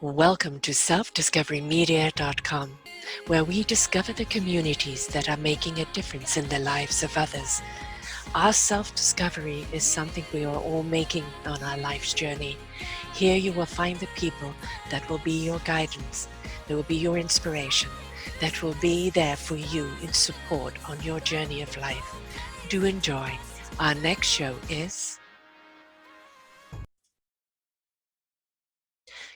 Welcome to selfdiscoverymedia.com, where we discover the communities that are making a difference in the lives of others. Our self-discovery is something we are all making on our life's journey. Here you will find the people that will be your guidance, that will be your inspiration, that will be there for you in support on your journey of life. Do enjoy. Our next show is...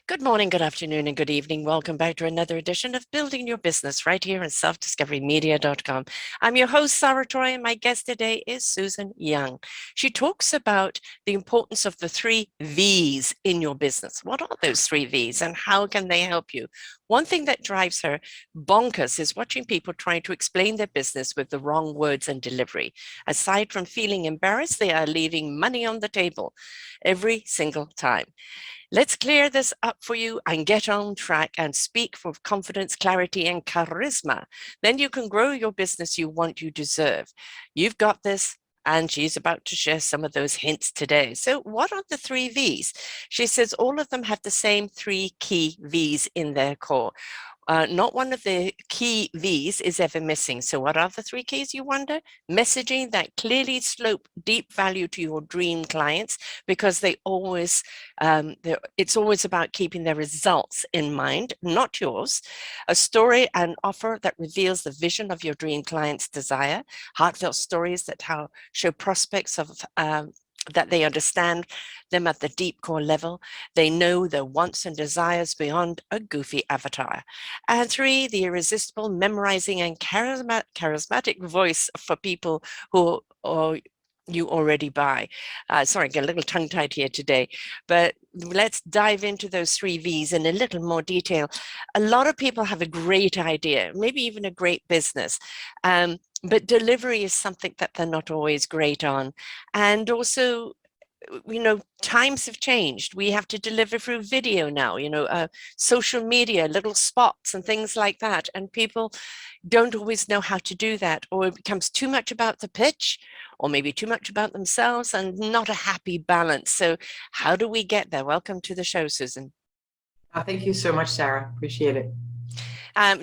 Good morning, good afternoon, and good evening. Welcome back to another edition of Building Your Business right here on selfdiscoverymedia.com. I'm your host, Sarah Troy, and my guest today is Susan Young. She talks about the importance of the 3 V's in your business. What are those 3 V's and how can they help you? One thing that drives her bonkers is watching people trying to explain their business with the wrong words and delivery. Aside from feeling embarrassed, they are leaving money on the table every single time. Let's clear this up for you and get on track and speak for confidence, clarity, and charisma. Then you can grow your business you want, you deserve. You've got this, and she's about to share some of those hints today. So what are the 3 V's? She says all of them have the same 3 key V's in their core. Not one of the key V's is ever missing. So what are the 3 keys, you wonder? Messaging that clearly slope deep value to your dream clients, because they always, it's always about keeping their results in mind, not yours. A story and offer that reveals the vision of your dream client's desire. Heartfelt stories that show prospects of that they understand them at the deep core level. They know their wants and desires beyond a goofy avatar. And 3, the irresistible, memorizing, and charismatic voice for people who you already buy. Sorry, I get a little tongue-tied here today, but let's dive into those 3 V's in a little more detail. A lot of people have a great idea, maybe even a great business, but delivery is something that they're not always great on. And also, times have changed. We have to deliver through video now, social media, little spots and things like that. And people don't always know how to do that, or it becomes too much about the pitch, or maybe too much about themselves, and not a happy balance. So how do we get there? Welcome to the show, Susan. Thank you so much, Sarah. Appreciate it.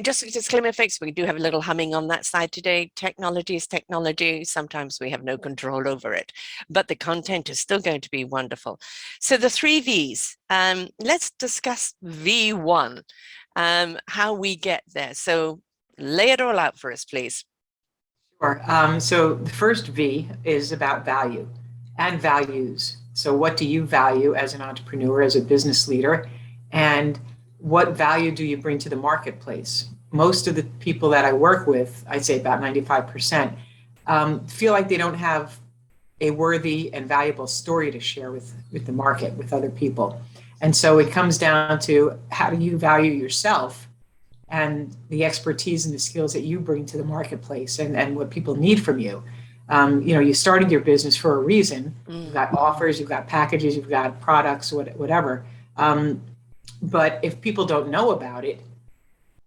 Just a disclaimer, folks, we do have a little humming on that side today. Technology is technology. Sometimes we have no control over it, but the content is still going to be wonderful. So the 3 V's, let's discuss V1, how we get there. So lay it all out for us, please. Sure. So the first V is about value and values. So what do you value as an entrepreneur, as a business leader? And what value do you bring to the marketplace? Most of the people that I work with, I'd say about 95%, feel like they don't have a worthy and valuable story to share with the market, with other people. And so it comes down to, how do you value yourself and the expertise and the skills that you bring to the marketplace, and what people need from you. You started your business for a reason. You've got offers, you've got packages, you've got products, whatever. But if people don't know about it,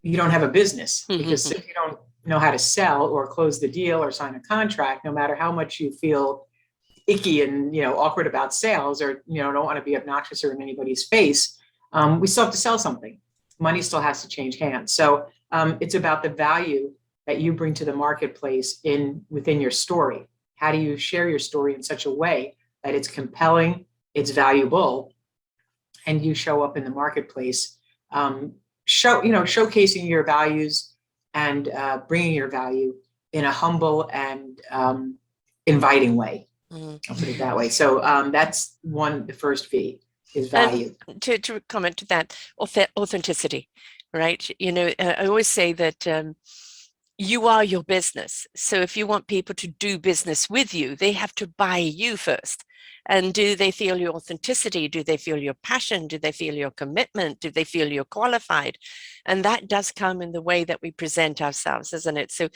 you don't have a business, because if you don't know how to sell or close the deal or sign a contract, no matter how much you feel icky and awkward about sales, or don't want to be obnoxious or in anybody's face, we still have to sell something. Money still has to change hands. So it's about the value that you bring to the marketplace within your story. How do you share your story in such a way that it's compelling, it's valuable, and you show up in the marketplace, showcasing your values and bringing your value in a humble and inviting way. I'll put it that way. So that's the first V is value. To comment to that, authenticity, right? I always say that you are your business. So if you want people to do business with you, they have to buy you first. And do they feel your authenticity? Do they feel your passion? Do they feel your commitment? Do they feel you're qualified? And that does come in the way that we present ourselves, isn't it? So,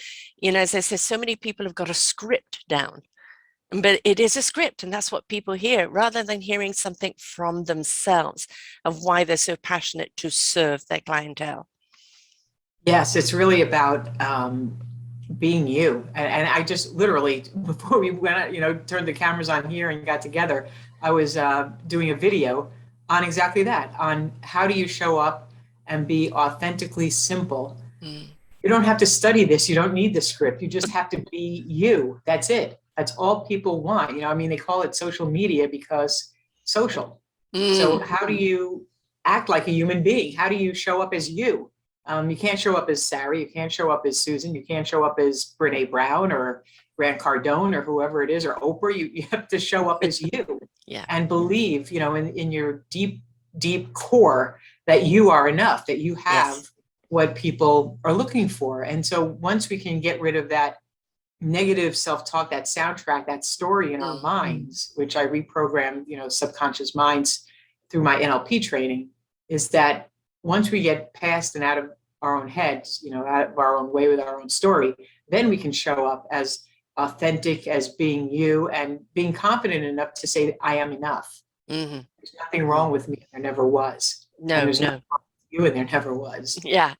as I said, so many people have got a script down, but it is a script, and that's what people hear, rather than hearing something from themselves of why they're so passionate to serve their clientele. Yes, it's really about being you. And I just literally, before we went, turned the cameras on here and got together, I was doing a video on exactly that, on how do you show up and be authentically simple. You don't have to study this. You don't need the script. You just have to be you. That's it. That's all people want. You know, I mean, they call it social media because social. So how do you act like a human being? How do you show up as you? You can't show up as Sarah. You can't show up as Susan. You can't show up as Brene Brown or Grant Cardone or whoever it is, or Oprah. You have to show up as you. Yeah. And believe, you know, in your deep, deep core that you are enough, that you have Yes. what people are looking for. And so once we can get rid of that negative self-talk, that soundtrack, that story in our minds, which I reprogram, you know, subconscious minds through my NLP training, is that once we get past and out of our own heads, you know, out of our own way with our own story, then we can show up as authentic, as being you, and being confident enough to say, I am enough. There's nothing wrong with me. There never was. No, and there's no. nothing wrong with you, and there never was. Yeah.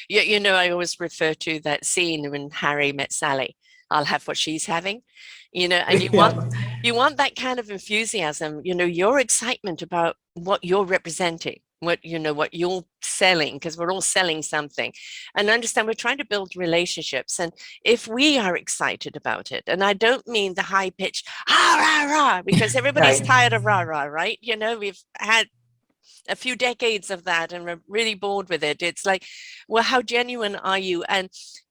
You know, I always refer to that scene when Harry met Sally. I'll have what she's having, you know, and you want that kind of enthusiasm, you know, your excitement about what you're representing, what, you know, what you're selling, because we're all selling something. And understand we're trying to build relationships. And if we are excited about it, and I don't mean the high pitched ah, rah, rah, because everybody's Right. tired of rah, rah, right? You know, we've had a few decades of that and we're really bored with it. It's like, well, how genuine are you? And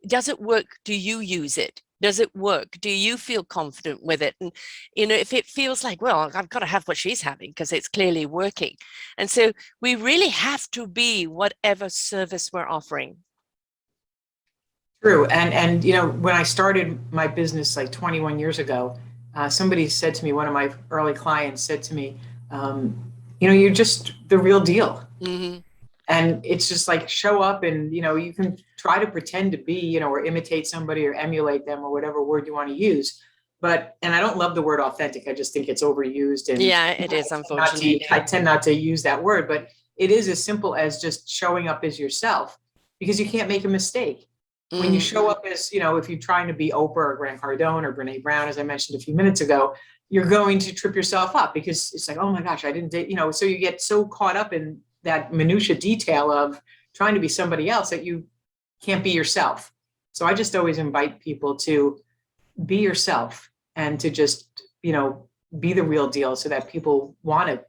does it work? Do you use it? Does it work? Do you feel confident with it? And, you know, if it feels like, well, I've got to have what she's having because it's clearly working. And so we really have to be whatever service we're offering. True. And you know, when I started my business like 21 years ago, somebody said to me, one of my early clients said to me, you know, you're just the real deal. And it's just like, show up, and, you know, you can try to pretend to be, you know, or imitate somebody or emulate them or whatever word you want to use. But, and I don't love the word authentic. I just think it's overused. And Yeah, it is, unfortunately. I tend not to use that word, but it is as simple as just showing up as yourself, because you can't make a mistake. When you show up as, you know, if you're trying to be Oprah or Grant Cardone or Brene Brown, as I mentioned a few minutes ago, you're going to trip yourself up, because it's like, oh my gosh, I didn't, you know, so you get so caught up in that minutia detail of trying to be somebody else that you can't be yourself. So I just always invite people to be yourself and to just, you know, be the real deal, so that people want to,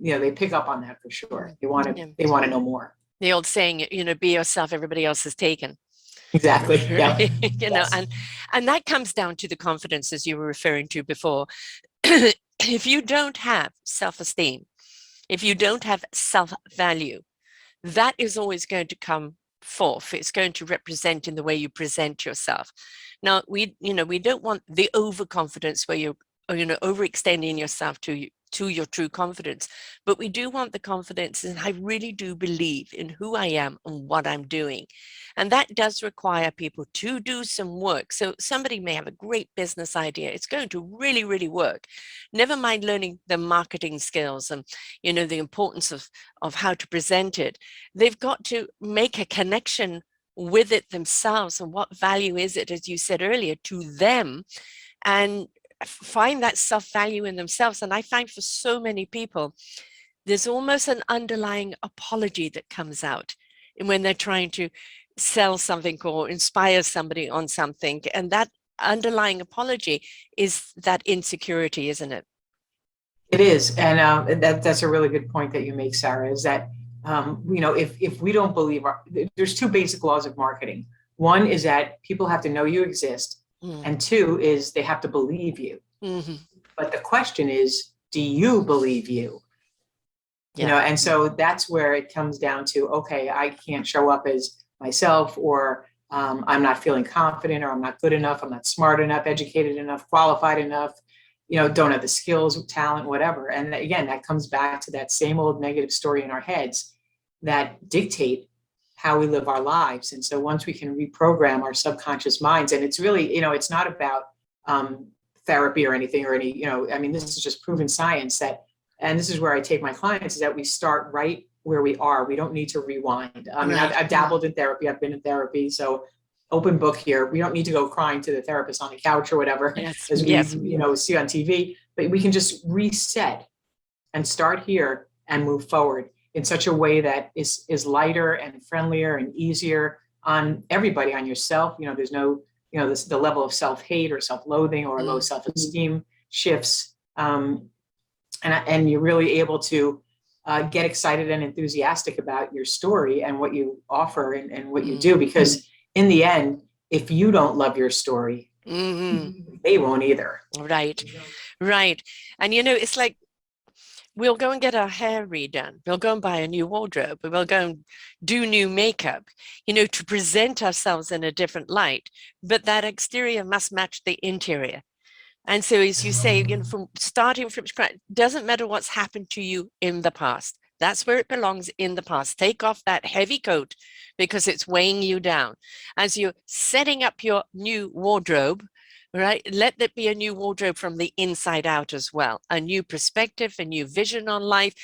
you know, they pick up on that for sure. They want to know more. The old saying, you know, be yourself, everybody else is taken. Exactly. Yeah. You know, Yes. and that comes down to the confidence, as you were referring to before. If you don't have self-esteem, if you don't have self-value, that is always going to come forth. It's going to represent in the way you present yourself. Now, we don't want the overconfidence where you're, you know, overextending yourself to your true confidence, but we do want the confidence, and I really do believe in who I am and what I'm doing. And that does require people to do some work. So somebody may have a great business idea. It's going to really, really work. Never mind learning the marketing skills and, you know, the importance of how to present it. They've got to make a connection with it themselves, and what value is it, as you said earlier, to them, and find that self-value in themselves. And I find for so many people, there's almost an underlying apology that comes out when they're trying to sell something or inspire somebody on something. And that underlying apology is that insecurity, isn't it? It is. And that's a really good point that you make, Sarah, is that, you know, if we don't believe there's two basic laws of marketing. One is that people have to know you exist. And two is they have to believe you. But the question is, do you believe you? You know, and so that's where it comes down to, okay, I can't show up as myself, or I'm not feeling confident, or I'm not good enough, I'm not smart enough, educated enough, qualified enough, you know, don't have the skills, talent, whatever. And again, that comes back to that same old negative story in our heads that dictate how we live our lives. And so once we can reprogram our subconscious minds, and it's really, you know, it's not about therapy or anything, or any, you know, I mean, this is just proven science that, and this is where I take my clients, is that we start right where we are. We don't need to rewind. I mean, I've dabbled in therapy. I've been in therapy. So open book here. We don't need to go crying to the therapist on the couch or whatever, as we, you know, see on TV, but we can just reset and start here and move forward in such a way that is lighter and friendlier and easier on everybody, on yourself. There's no, the level of self-hate or self-loathing or low self-esteem shifts. And you're really able to get excited and enthusiastic about your story and what you offer and what you do. Because in the end, if you don't love your story, they won't either. Right, right. And it's like, we'll go and get our hair redone. We'll go and buy a new wardrobe. We'll go and do new makeup, to present ourselves in a different light. But that exterior must match the interior. And so, as you say, from starting from scratch, doesn't matter what's happened to you in the past. That's where it belongs, in the past. Take off that heavy coat because it's weighing you down. As you're setting up your new wardrobe, right? Let that be a new wardrobe from the inside out as well. A new perspective, a new vision on life.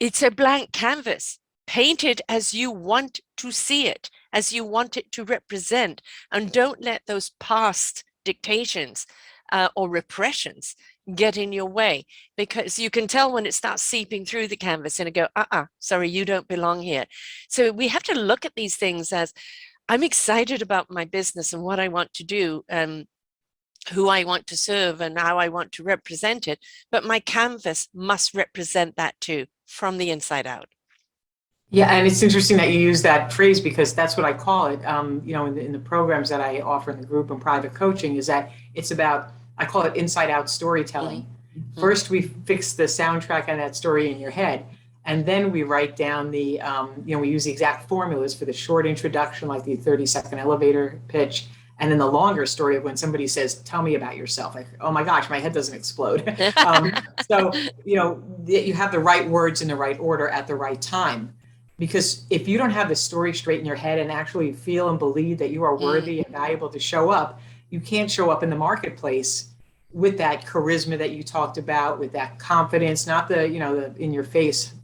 It's a blank canvas. Paint it as you want to see it, as you want it to represent. And don't let those past dictations or repressions get in your way, because you can tell when it starts seeping through the canvas and go, sorry, you don't belong here. So we have to look at these things as, I'm excited about my business and what I want to do, who I want to serve and how I want to represent it. But my canvas must represent that too, from the inside out. Yeah, and it's interesting that you use that phrase, because that's what I call it. In the programs that I offer in the group and private coaching, is that it's about, I call it inside out storytelling. First, we fix the soundtrack on that story in your head. And then we write down the, we use the exact formulas for the short introduction, like the 30-second elevator pitch. And then the longer story of when somebody says, tell me about yourself. Like, oh my gosh, my head doesn't explode. So, you have the right words in the right order at the right time. Because if you don't have the story straight in your head and actually feel and believe that you are worthy and valuable to show up, you can't show up in the marketplace with that charisma that you talked about, with that confidence, not the, the in your face,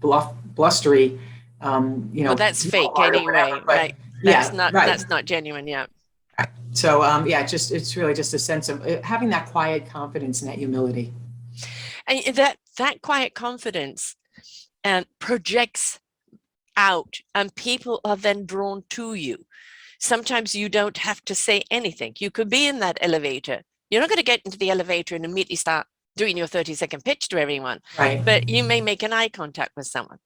blustery, Well, that's fake anyway, whatever, right? That's not genuine. Yeah. So, it's really just a sense of having that quiet confidence and that humility. And that quiet confidence projects out, and people are then drawn to you. Sometimes you don't have to say anything. You could be in that elevator. You're not going to get into the elevator and immediately start doing your 30-second pitch to everyone. Right. But you may make an eye contact with someone.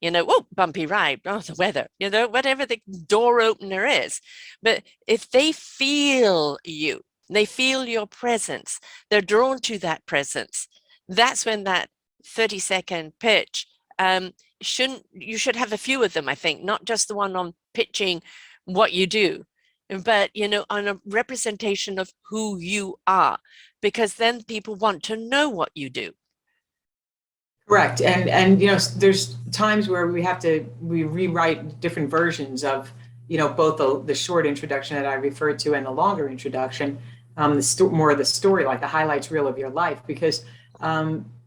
Oh, bumpy ride, oh, the weather, whatever the door opener is. But if they feel you, they feel your presence, they're drawn to that presence, that's when that 30-second pitch, you should have a few of them, I think, not just the one on pitching what you do, but, on a representation of who you are, because then people want to know what you do. Correct. And there's times where we rewrite different versions of, both the short introduction that I referred to and the longer introduction, more of the story, like the highlights reel of your life, because,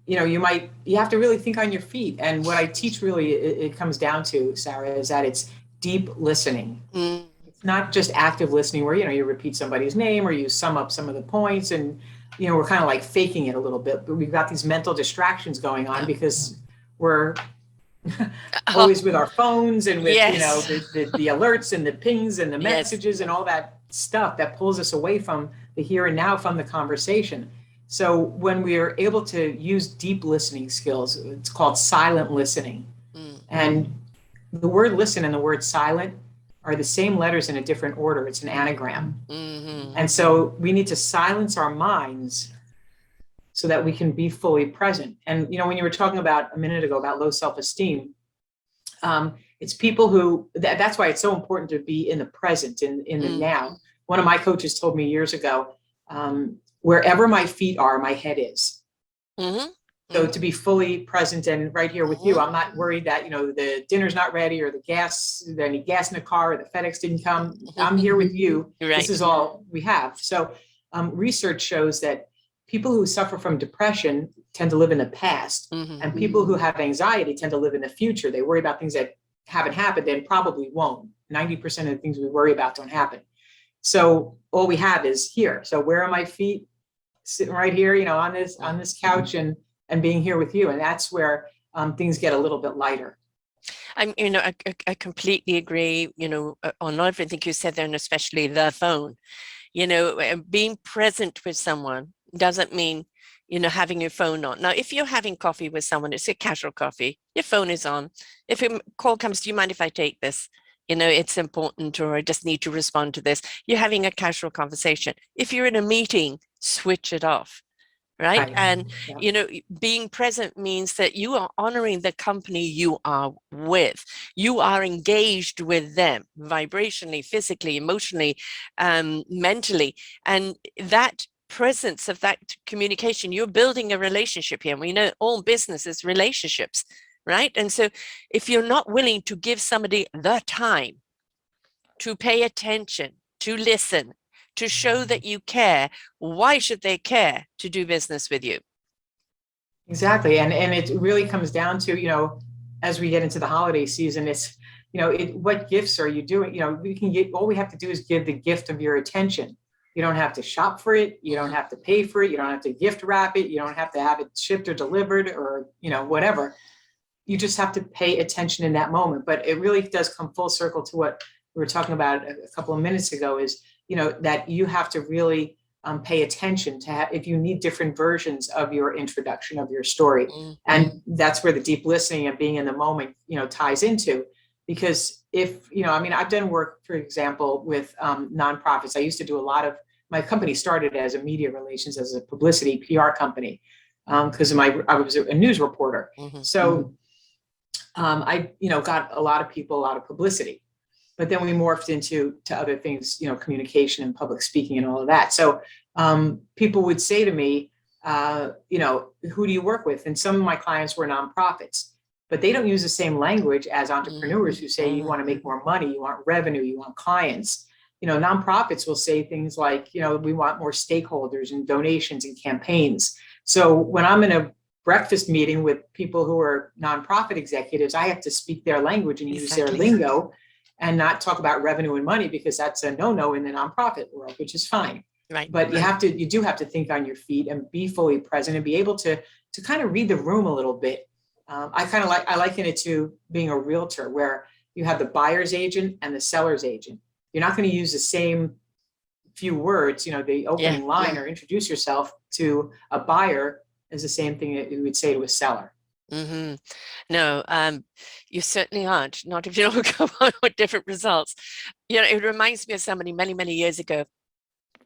you have to really think on your feet. And what I teach really, it comes down to, Sarah, is that it's deep listening. It's not just active listening where, you repeat somebody's name or you sum up some of the points and, we're kind of like faking it a little bit, but we've got these mental distractions going on because we're always with our phones and with, the alerts and the pings and the messages and all that stuff that pulls us away from the here and now, from the conversation. So when we are able to use deep listening skills, it's called silent listening. And the word listen and the word silent are the same letters in a different order. It's an anagram. And so we need to silence our minds so that we can be fully present. And, when you were talking about a minute ago about low self-esteem, it's people who, that's why it's so important to be in the present, in the now. One of my coaches told me years ago, wherever my feet are, my head is. So to be fully present and right here with you, I'm not worried that, the dinner's not ready or any gas in the car or the FedEx didn't come. I'm here with you. Right. This is all we have. So research shows that people who suffer from depression tend to live in the past, and people who have anxiety tend to live in the future. They worry about things that haven't happened and probably won't. 90% of the things we worry about don't happen. So all we have is here. So where are my feet? Sitting right here, on this couch, and and being here with you. And that's where things get a little bit lighter. I completely agree, on everything you said there, and especially the phone. Being present with someone doesn't mean, having your phone on. Now, if you're having coffee with someone, it's a casual coffee, your phone is on. If a call comes, do you mind if I take this? It's important, or I just need to respond to this. You're having a casual conversation. If you're in a meeting, switch it off. Right. And, Yeah. Being present means that you are honoring the company you are with. You are engaged with them vibrationally, physically, emotionally, mentally. And that presence of that communication, you're building a relationship here. And we know all business is relationships, right? And so if you're not willing to give somebody the time to pay attention, to listen, to show that you care, why should they care to do business with you? Exactly. And it really comes down to, as we get into the holiday season, it's, what gifts are you doing? We can get, all we have to do is give the gift of your attention. You don't have to shop for it. You don't have to pay for it. You don't have to gift wrap it. You don't have to have it shipped or delivered or, whatever. You just have to pay attention in that moment. But it really does come full circle to what we were talking about a couple of minutes ago is, that you have to really pay attention to if you need different versions of your introduction of your story. And that's where the deep listening and being in the moment, ties into. Because if, I've done work, for example, with nonprofits. I used to do my company started as a media relations, as a publicity PR company, because I was a news reporter. So I, got a lot of people, a lot of publicity. But then we morphed into other things, communication and public speaking and all of that. So people would say to me, who do you work with? And some of my clients were nonprofits, but they don't use the same language as entrepreneurs who say you want to make more money, you want revenue, you want clients. Nonprofits will say things like, we want more stakeholders and donations and campaigns. So when I'm in a breakfast meeting with people who are nonprofit executives, I have to speak their language and use their lingo, and not talk about revenue and money, because that's a no-no in the nonprofit world, which is fine. Right. But you do have to think on your feet and be fully present and be able to kind of read the room a little bit. I liken it to being a realtor, where you have the buyer's agent and the seller's agent. You're not going to use the same few words, the opening line or introduce yourself to a buyer is the same thing that you would say to a seller. No, you certainly aren't. Not if you don't go on with different results. It reminds me of somebody many, many years ago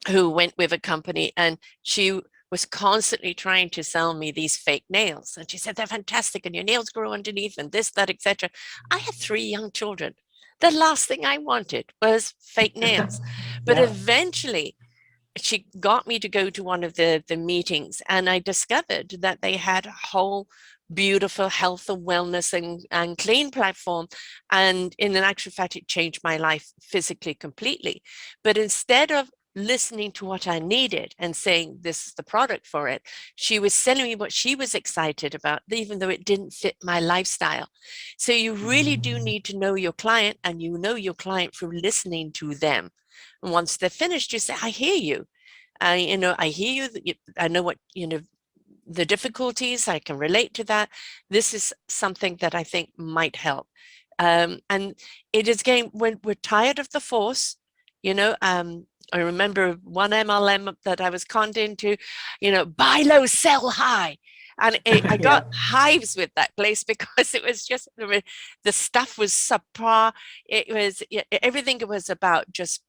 who went with a company, and she was constantly trying to sell me these fake nails. And she said, they're fantastic, and your nails grow underneath, and this, that, etc. I had 3 young children. The last thing I wanted was fake nails. But eventually, she got me to go to one of the meetings, and I discovered that they had a whole beautiful health and wellness and clean platform. And in an actual fact, it changed my life physically completely. But instead of listening to what I needed and saying this is the product for it, she was selling me what she was excited about, even though it didn't fit my lifestyle. So you really do need to know your client, and you know your client through listening to them. And once they're finished, you say, I hear you. I hear you. I know what, the difficulties, I can relate to that. This is something that I think might help. And it is again, when we're tired of the force, I remember one MLM that I was conned into, buy low, sell high. And I got hives with that place, because it was just, the stuff was subpar. Everything was about just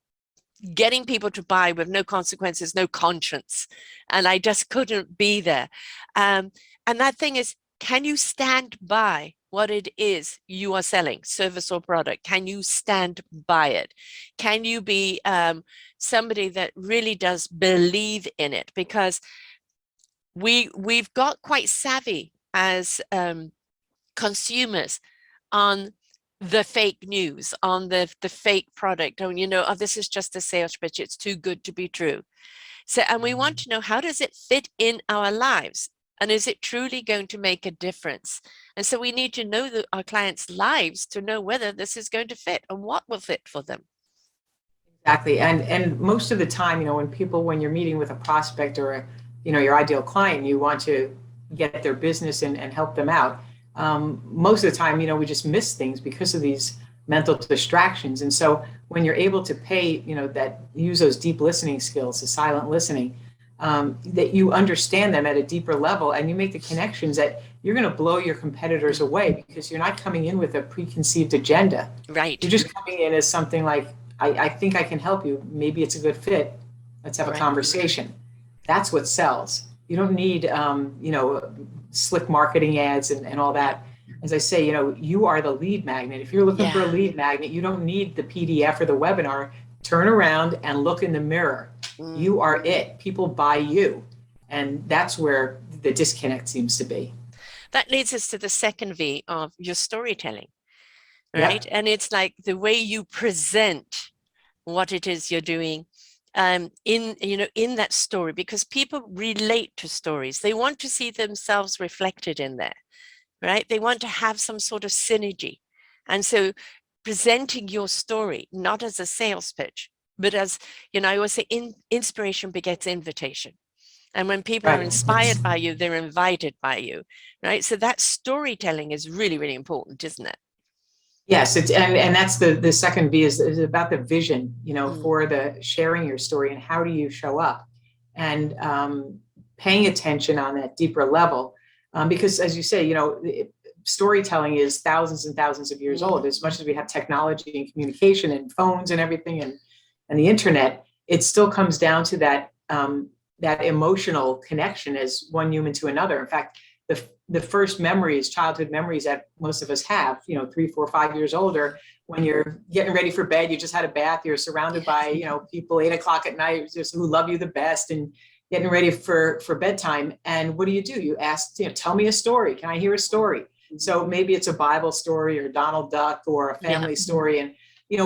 getting people to buy with no consequences, no conscience. And I just couldn't be there. And that thing is, can you stand by what it is you are selling, service or product? Can you stand by it? Can you be somebody that really does believe in it? Because we've got quite savvy as consumers on the fake news, on the fake product. Oh, this is just a sales pitch. It's too good to be true. So, and we want to know, how does it fit in our lives? And is it truly going to make a difference? And so we need to know our clients' lives to know whether this is going to fit and what will fit for them. Exactly. And most of the time, when you're meeting with a prospect or your ideal client, you want to, get their business and help them out. Most of the time, we just miss things because of these mental distractions. And so when you're able to pay, use those deep listening skills, the silent listening, that you understand them at a deeper level, and you make the connections that you're going to blow your competitors away, because you're not coming in with a preconceived agenda. Right. You're just coming in as something like, I think I can help you. Maybe it's a good fit. Let's have a conversation. That's what sells. You don't need, slick marketing ads and all that. As I say, you are the lead magnet. If you're looking for a lead magnet, you don't need the PDF or the webinar. Turn around and look in the mirror. You are it. People buy you. And that's where the disconnect seems to be. That leads us to the second V of your storytelling, right? And it's like the way you present what it is you're doing in that story, because people relate to stories. They want to see themselves reflected in there, right? They want to have some sort of synergy. And so presenting your story, not as a sales pitch, but as, I always say, inspiration begets invitation. And when people are inspired by you, they're invited by you, right? So that storytelling is really, really important, isn't it? Yes, and that's the second V is about the vision, for the sharing your story, and how do you show up, and paying attention on that deeper level, because as you say, storytelling is thousands and thousands of years old. As much as we have technology and communication and phones and everything and the internet, it still comes down to that that emotional connection as one human to another. In fact, the first memories, childhood memories that most of us have, 3, 4, 5 years older, when you're getting ready for bed, you just had a bath, you're surrounded by, people 8 o'clock at night just who love you the best, and getting ready for bedtime. And what do? You ask, tell me a story. Can I hear a story? So maybe it's a Bible story or Donald Duck or a family story. And,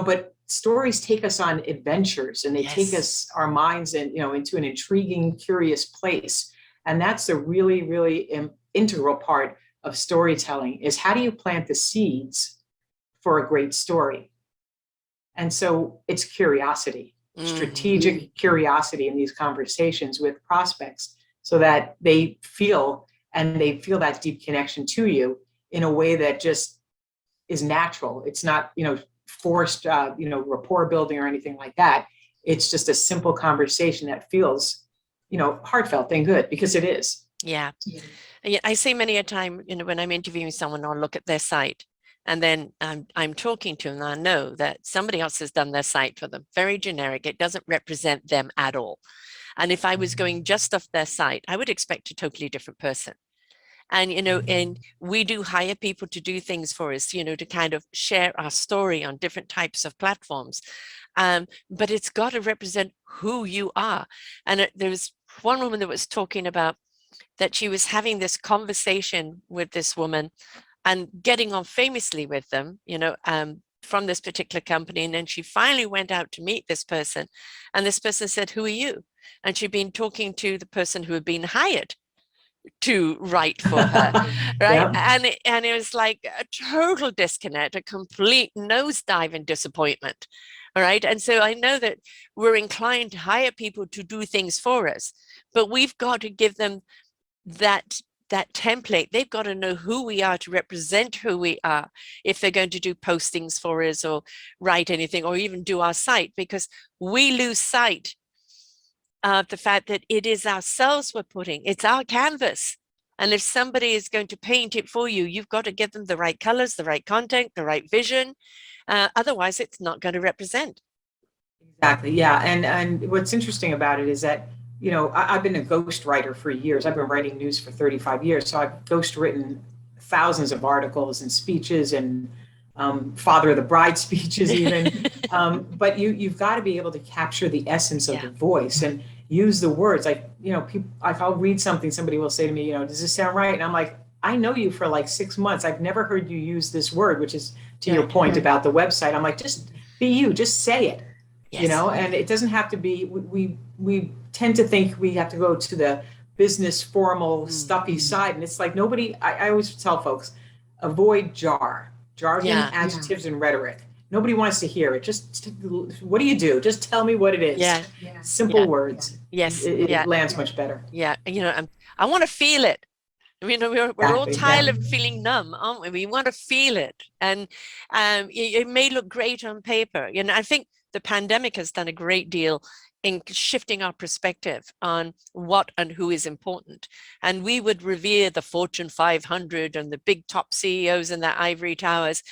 but stories take us on adventures, and they take us, our minds, and, into an intriguing, curious place. And that's a really, really integral part of storytelling, is how do you plant the seeds for a great story? And so it's curiosity, strategic curiosity in these conversations with prospects, so that they feel that deep connection to you in a way that just is natural. It's not, forced, rapport building or anything like that. It's just a simple conversation that feels, heartfelt and good, because it is. Yeah. I say many a time, when I'm interviewing someone, I'll look at their site, and then I'm talking to them, and I know that somebody else has done their site for them. Very generic. It doesn't represent them at all. And if I was going just off their site, I would expect a totally different person. And, and we do hire people to do things for us, to kind of share our story on different types of platforms. But it's got to represent who you are. And there was one woman that was talking about that she was having this conversation with this woman and getting on famously with them, from this particular company. And then she finally went out to meet this person. And this person said, "Who are you?" And she'd been talking to the person who had been hired to write for her, right? And it was like a total disconnect, a complete nosedive in disappointment, all right? And so I know that we're inclined to hire people to do things for us, but we've got to give them that template. They've got to know who we are to represent who we are if they're going to do postings for us or write anything or even do our site, because we lose sight of the fact that it is ourselves we're putting, it's our canvas. And if somebody is going to paint it for you, you've got to give them the right colors, the right content, the right vision. Otherwise, it's not going to represent. Exactly. Yeah. And what's interesting about it is that, I've been a ghostwriter for years. I've been writing news for 35 years. So I've ghostwritten thousands of articles and speeches and father of the bride speeches even. But you've got to be able to capture the essence of the voice and use the words. Like, people, like I'll read something, somebody will say to me, does this sound right? And I'm like, I know you for like 6 months. I've never heard you use this word, which is to your point about the website. I'm like, just be you, just say it. And it doesn't have to be, we tend to think we have to go to the business formal stuffy side. And it's like I always tell folks, avoid jargon, adjectives, and rhetoric. Nobody wants to hear it. Just, what do you do? Just tell me what it is. Simple words. Yes. It lands much better. I want to feel it. You know, we're all Exactly. Yeah. tired of feeling numb, aren't we? We want to feel it. And it may look great on paper. You know, I think the pandemic has done a great deal in shifting our perspective on what and who is important. And we would revere the Fortune 500 and the big top CEOs in their ivory towers.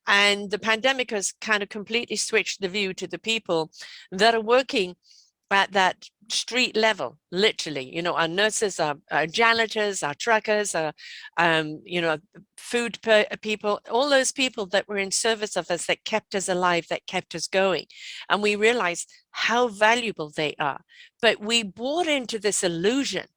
And the pandemic has kind of completely switched the view to the people that are working at that street level, literally. You know, our nurses, our janitors, our truckers, you know, food people, all those people that were in service of us, that kept us alive, that kept us going. And we realized how valuable they are. But we bought into this illusion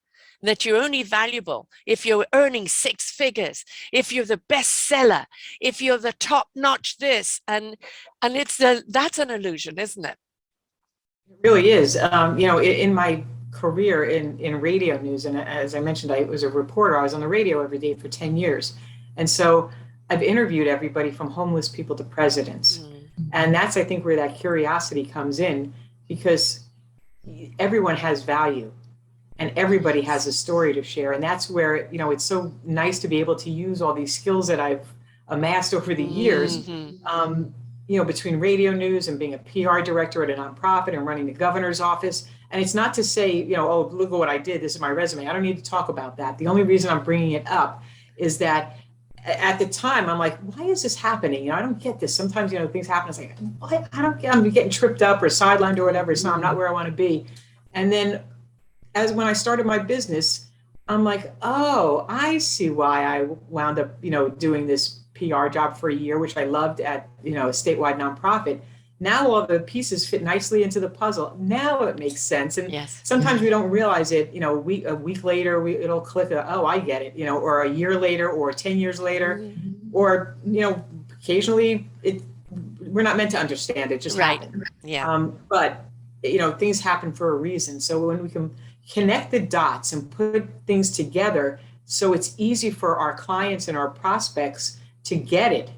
that you're only valuable if you're earning 6 figures, if you're the best seller, if you're the top notch this, and that's an illusion, isn't it? It really is. You know, in my career in radio news, and as I mentioned, I was a reporter. I was on the radio every day for 10 years. And so I've interviewed everybody from homeless people to presidents. And that's, I think, where that curiosity comes in, because everyone has value and everybody has a story to share. And that's where, you know, it's so nice to be able to use all these skills that I've amassed over the years. You know, between radio news and being a PR director at a nonprofit and running the governor's office. And it's not to say, you know, oh, look at what I did. This is my resume. I don't need to talk about that. The only reason I'm bringing it up is that at the time, I'm like, why is this happening? You know, I don't get this. Sometimes, you know, things happen. It's like, what? I don't get, I'm getting tripped up or sidelined or whatever. So I'm not where I want to be. And then when I started my business, I'm like, oh, I see why I wound up, you know, doing this PR job for a year, which I loved at, you know, a statewide nonprofit. Now all the pieces fit nicely into the puzzle. Now it makes sense. And sometimes we don't realize it, you know, a week later, it'll click, oh, I get it, you know, or a year later, or 10 years later, or, you know, occasionally we're not meant to understand it, just happen. But, you know, things happen for a reason. So when we can connect the dots and put things together, so it's easy for our clients and our prospects to get it,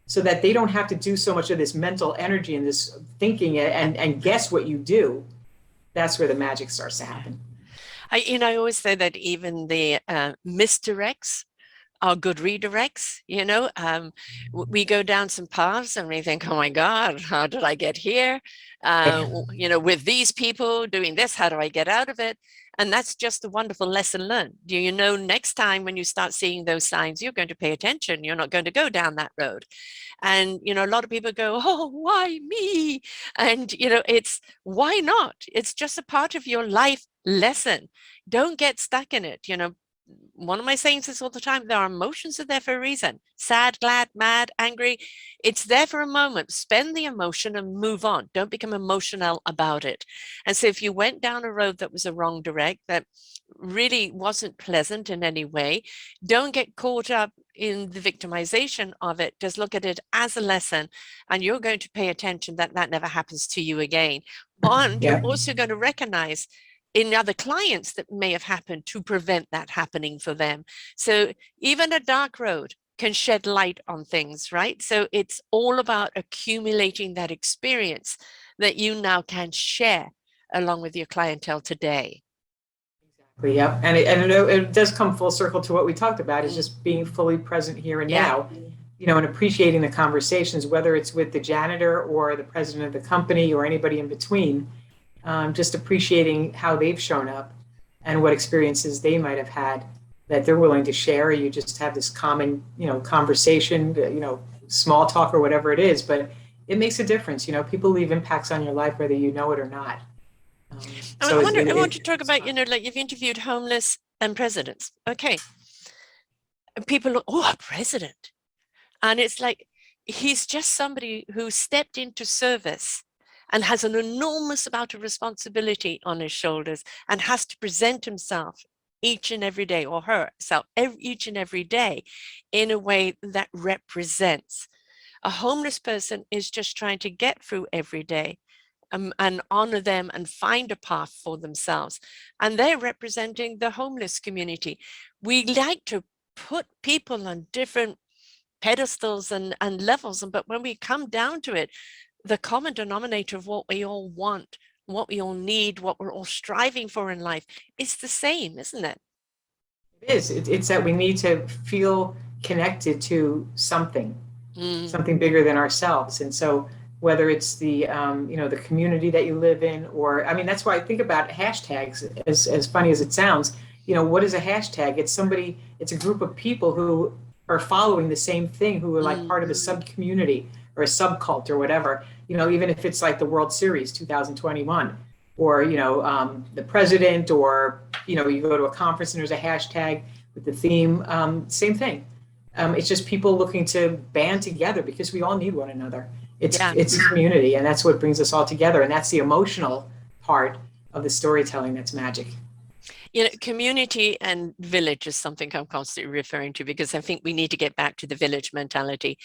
so that they don't have to do so much of this mental energy and this thinking and guess what you do. That's where the magic starts to happen. I always say that even the misdirects are good redirects. You know, we go down some paths and we think, oh my God, how did I get here? You know, with these people doing this, how do I get out of it? And that's just a wonderful lesson learned. Do you know, next time when you start seeing those signs, you're going to pay attention. You're not going to go down that road. And, you know, a lot of people go, oh, why me? And, you know, it's why not? It's just a part of your life lesson. Don't get stuck in it. You know, one of my sayings is all the time, our emotions are there for a reason. Sad, glad, mad, angry. It's there for a moment. Spend the emotion and move on. Don't become emotional about it. And so if you went down a road that was a wrong direct, that really wasn't pleasant in any way, don't get caught up in the victimization of it. Just look at it as a lesson, and you're going to pay attention that that never happens to you again. And you're also going to recognize in other clients that may have happened to prevent that happening for them. So even a dark road can shed light on things, right? So it's all about accumulating that experience that you now can share along with your clientele today. Exactly. Yeah. And it does come full circle to what we talked about, is just being fully present here and now, you know, and appreciating the conversations, whether it's with the janitor or the president of the company or anybody in between. Just appreciating how they've shown up and what experiences they might have had that they're willing to share. You just have this common, you know, conversation, you know, small talk or whatever it is, but it makes a difference. You know, people leave impacts on your life, whether you know it or not. I want to talk about, you know, like you've interviewed homeless and presidents. Okay. People look, oh, a president. And it's like, he's just somebody who stepped into service and has an enormous amount of responsibility on his shoulders and has to present himself each and every day, or herself each and every day, in a way that represents. A homeless person is just trying to get through every day and honor them and find a path for themselves. And they're representing the homeless community. We like to put people on different pedestals and levels, but when we come down to it, the common denominator of what we all want, what we all need, what we're all striving for in life is the same, isn't it? It is. It's that we need to feel connected to something, Mm, something bigger than ourselves. And so whether it's the the community that you live in, or I mean, that's why I think about hashtags. As funny as it sounds, what is a hashtag? It's somebody. It's a group of people who are following the same thing, who are like mm, part of a sub community or a subcult or whatever. Even if it's like the World Series 2021, or the president, or you go to a conference and there's a hashtag with the theme. Same thing. It's just people looking to band together because we all need one another. yeah. It's community, and that's what brings us all together, and that's the emotional part of the storytelling that's magic. Community and village is something I'm constantly referring to because I think we need to get back to the village mentality.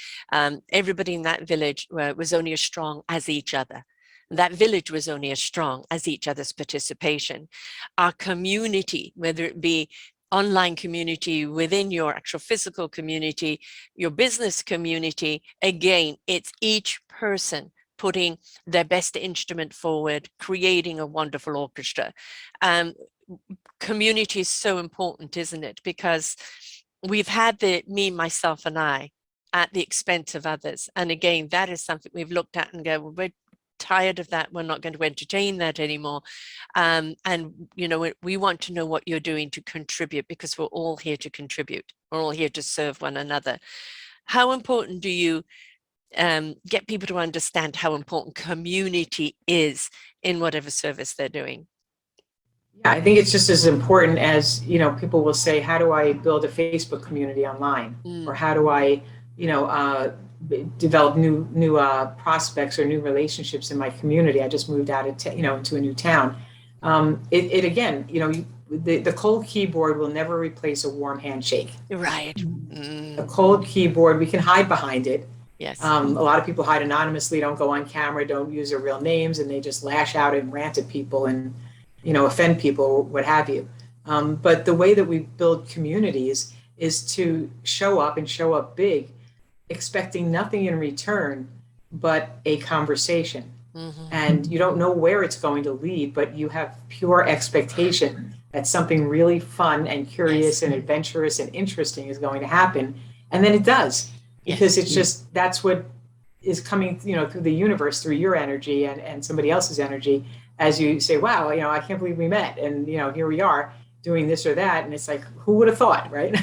Everybody in that village was only as strong as each other. That village was only as strong as each other's participation. Our community, whether it be online community, within your actual physical community, your business community, again, it's each person putting their best instrument forward, creating a wonderful orchestra. Community is so important, isn't it? Because we've had the me, myself, and I at the expense of others. And again, that is something we've looked at and go, well, we're tired of that. We're not going to entertain that anymore. And, we want to know what you're doing to contribute, because we're all here to contribute. We're all here to serve one another. How important do you get people to understand how important community is in whatever service they're doing? Yeah, I think it's just as important as, people will say, how do I build a Facebook community online? Or Mm, how do I, develop new prospects or new relationships in my community? I just moved out of, into a new town. It again, the cold keyboard will never replace a warm handshake. right. A Mm, cold keyboard, we can hide behind it. yes. A lot of people hide anonymously, don't go on camera, don't use their real names, and they just lash out and rant at people and offend people, what have you. But the way that we build communities is to show up and show up big, expecting nothing in return but a conversation. Mm-hmm. And you don't know where it's going to lead, but you have pure expectation that something really fun and Yes. curious and adventurous and interesting is going to happen. And then it does, because Yes. it's just that's what is coming, through the universe, through your energy and somebody else's energy, as you say, wow, I can't believe we met, and here we are doing this or that, and it's like, who would have thought, right?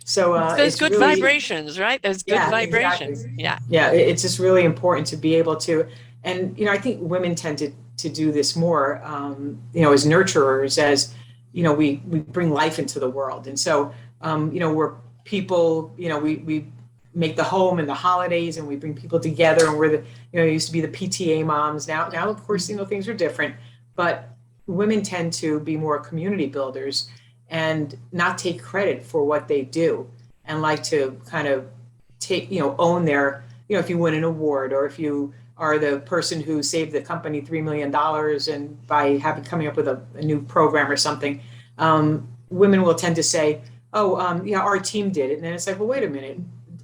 So It's those it's good really, vibrations, right? Those good yeah, exactly. vibrations. Yeah. Yeah, it's just really important to be able to, and I think women tend to do this more, as nurturers, as we bring life into the world, and so we're people, we make the home and the holidays, and we bring people together, and we're the it used to be the PTA moms. Now of course things are different, but women tend to be more community builders and not take credit for what they do, and like to kind of take own their, if you win an award, or if you are the person who saved the company $3 million and by coming up with a new program or something. Women will tend to say, oh, yeah, our team did it. And then it's like, well, wait a minute,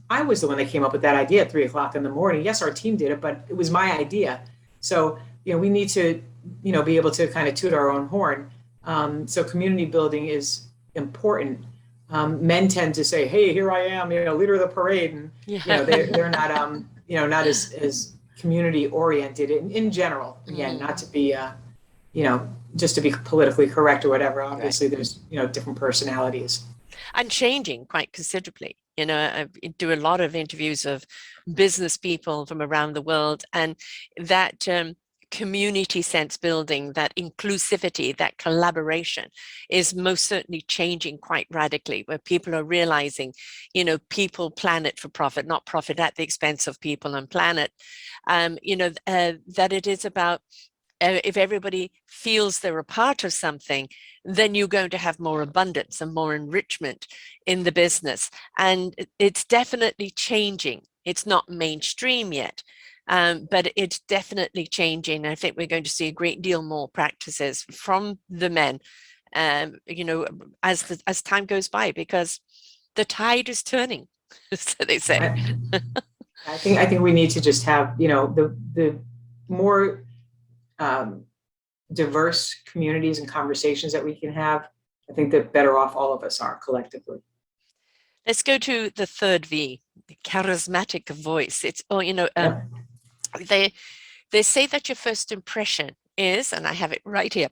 I was the one that came up with that idea at 3 o'clock in the morning. Yes, our team did it, but it was my idea. So we need to be able to kind of toot our own horn. So community building is important. Men tend to say, hey, here I am, leader of the parade, and Yeah. they're not not as community oriented in general. Again, Mm, not to be just to be politically correct or whatever. right. Obviously there's different personalities. And changing quite considerably. I do a lot of interviews of business people from around the world, and that community sense building, that inclusivity, that collaboration is most certainly changing quite radically, where people are realizing, people, planet for profit, not profit at the expense of people and planet. That it is about, if everybody feels they're a part of something, then you're going to have more abundance and more enrichment in the business. And it's definitely changing. It's not mainstream yet, but it's definitely changing. I think we're going to see a great deal more practices from the men, as time goes by, because the tide is turning, so they say. I, I think we need to just have the more diverse communities and conversations that we can have. I think that better off all of us are collectively. Let's go to the third V, the charismatic voice. It's, Yeah. they say that your first impression is, and I have it right here,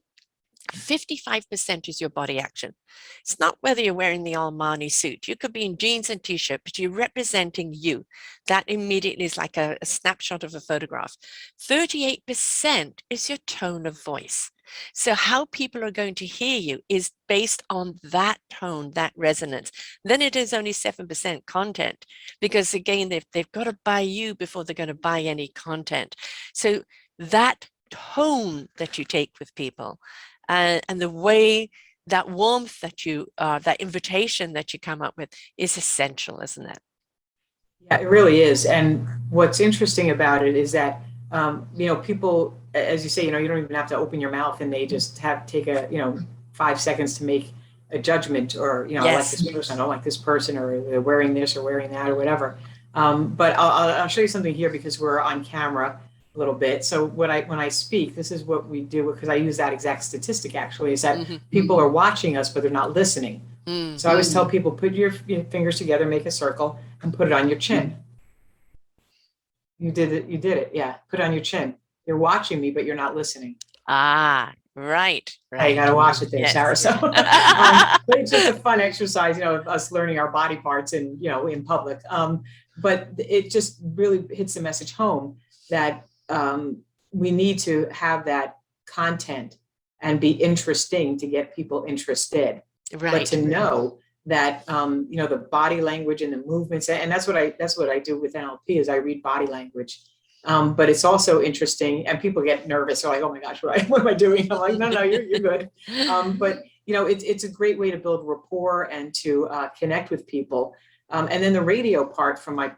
55% is your body action. It's not whether you're wearing the Armani suit. You could be in jeans and t-shirt, but you're representing you. That immediately is like a snapshot of a photograph. 38% is your tone of voice. So how people are going to hear you is based on that tone, that resonance. Then it is only 7% content, because again, they've got to buy you before they're going to buy any content. So that tone that you take with people, and the way, that warmth that you, that invitation that you come up with is essential, isn't it? Yeah, it really is. And what's interesting about it is that, people, as you say, you don't even have to open your mouth, and they just take a, 5 seconds to make a judgment, or, I like this person, I don't like this person, or they're wearing this or wearing that or whatever. But I'll show you something here, because we're on camera a little bit. So when I speak, this is what we do, because I use that exact statistic actually, is that people are watching us, but they're not listening. So I always tell people, put your fingers together, make a circle, and put it on your chin. You did it. Yeah. Put it on your chin. You're watching me, but you're not listening. Ah, right. You got to watch it there, yes. Sarah. So but it's just a fun exercise, of us learning our body parts and, in public. But it just really hits the message home that we need to have that content and be interesting to get people interested. Right. But to know that, the body language and the movements, and that's what I do with NLP, is I read body language. But it's also interesting, and people get nervous. They're like, oh my gosh, what am I doing? I'm like, no, you're good. But it's a great way to build rapport and to connect with people. And then the radio part, from my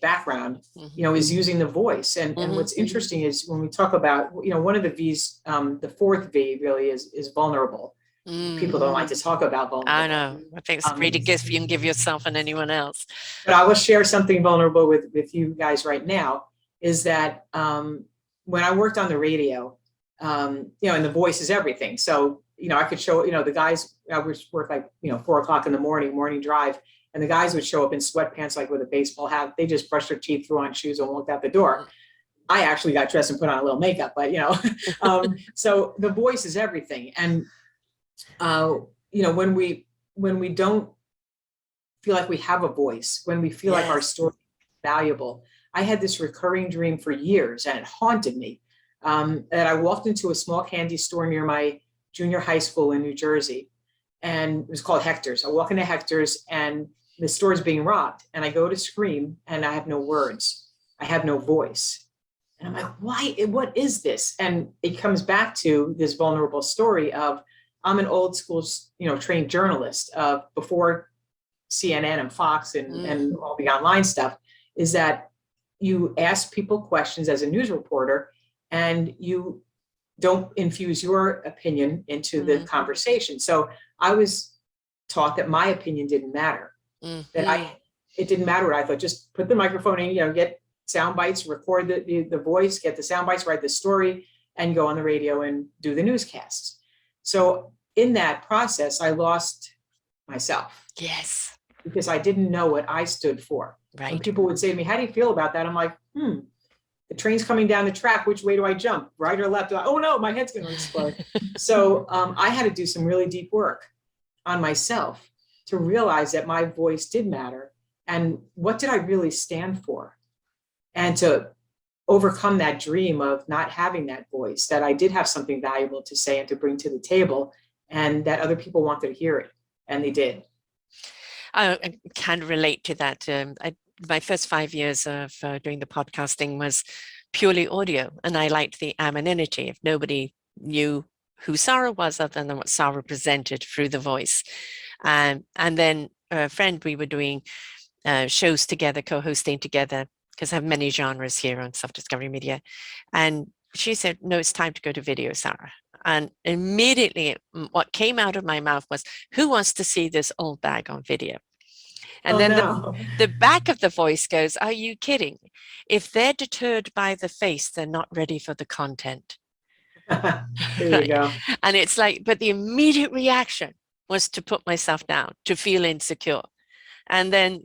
background, is using the voice. And what's interesting is, when we talk about, one of the V's, the fourth V really is vulnerable. People don't like to talk about vulnerable. I know. I think it's a great gift you can give yourself and anyone else. But I will share something vulnerable with you guys right now, is that when I worked on the radio, and the voice is everything. So, I could show, the guys, I would work like, 4:00 in the morning drive. And the guys would show up in sweatpants, like with a baseball hat. They just brushed their teeth, threw on shoes, and walked out the door. I actually got dressed and put on a little makeup, but so the voice is everything. And when we don't feel like we have a voice, when we feel like our story is valuable. I had this recurring dream for years, and it haunted me. That I walked into a small candy store near my junior high school in New Jersey, and it was called Hector's. I walk into Hector's, and the store is being robbed, and I go to scream, and I have no words. I have no voice. And I'm like, why? What is this? And it comes back to this vulnerable story of, I'm an old school, trained journalist before CNN and Fox and all the online stuff, is that you ask people questions as a news reporter, and you don't infuse your opinion into the conversation. So I was taught that my opinion didn't matter. That it didn't matter what I thought. Just put the microphone in, get sound bites, record the voice, get the sound bites, write the story, and go on the radio and do the newscasts. So in that process, I lost myself. Yes. Because I didn't know what I stood for. Right. And people would say to me, how do you feel about that? I'm like, the train's coming down the track. Which way do I jump? Right or left? Oh no, my head's going to explode. So I had to do some really deep work on myself to realize that my voice did matter. And what did I really stand for? And to overcome that dream of not having that voice, that I did have something valuable to say and to bring to the table, and that other people wanted to hear it. And they did. I can relate to that. My first 5 years of doing the podcasting was purely audio, and I liked the anonymity. If nobody knew who Sarah was other than what Sarah presented through the voice. And then a friend, we were doing shows together, co-hosting together, because I have many genres here on Self-Discovery Media. And she said, no, it's time to go to video, Sarah. And immediately what came out of my mouth was, who wants to see this old bag on video? And then the back of the voice goes, are you kidding? If they're deterred by the face, they're not ready for the content. There you go. And it's like, but the immediate reaction was to put myself down, to feel insecure. And then,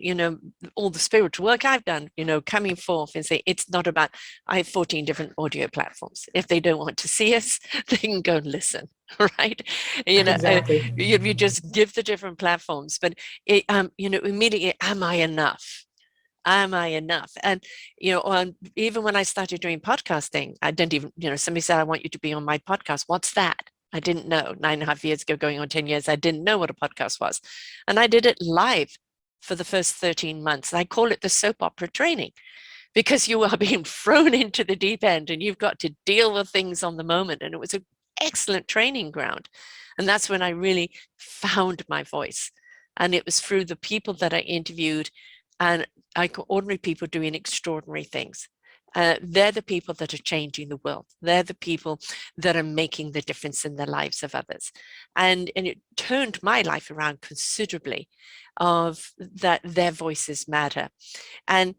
all the spiritual work I've done, coming forth and say, it's not about, I have 14 different audio platforms. If they don't want to see us, they can go and listen, right? Exactly. You just give the different platforms, but immediately, am I enough? Am I enough? And, even when I started doing podcasting, I didn't even, somebody said, I want you to be on my podcast. What's that? I didn't know. 9.5 years ago, going on 10 years, I didn't know what a podcast was. And I did it live for the first 13 months. I call it the soap opera training, because you are being thrown into the deep end and you've got to deal with things on the moment. And it was an excellent training ground. And that's when I really found my voice. And it was through the people that I interviewed, and ordinary people doing extraordinary things. They're the people that are changing the world. They're the people that are making the difference in the lives of others. And it turned my life around considerably, of that their voices matter. And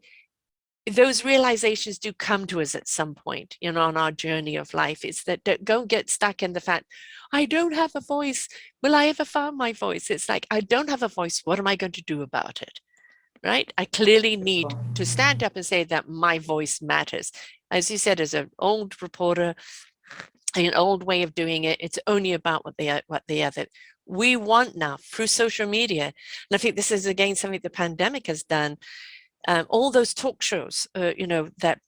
those realizations do come to us at some point, on our journey of life. It's that don't get stuck in the fact, I don't have a voice. Will I ever find my voice? It's like, I don't have a voice. What am I going to do about it? Right? I clearly need to stand up and say that my voice matters. As you said, as an old reporter, an old way of doing it, it's only about what the other. We want now through social media, and I think this is again something the pandemic has done. All those talk shows, that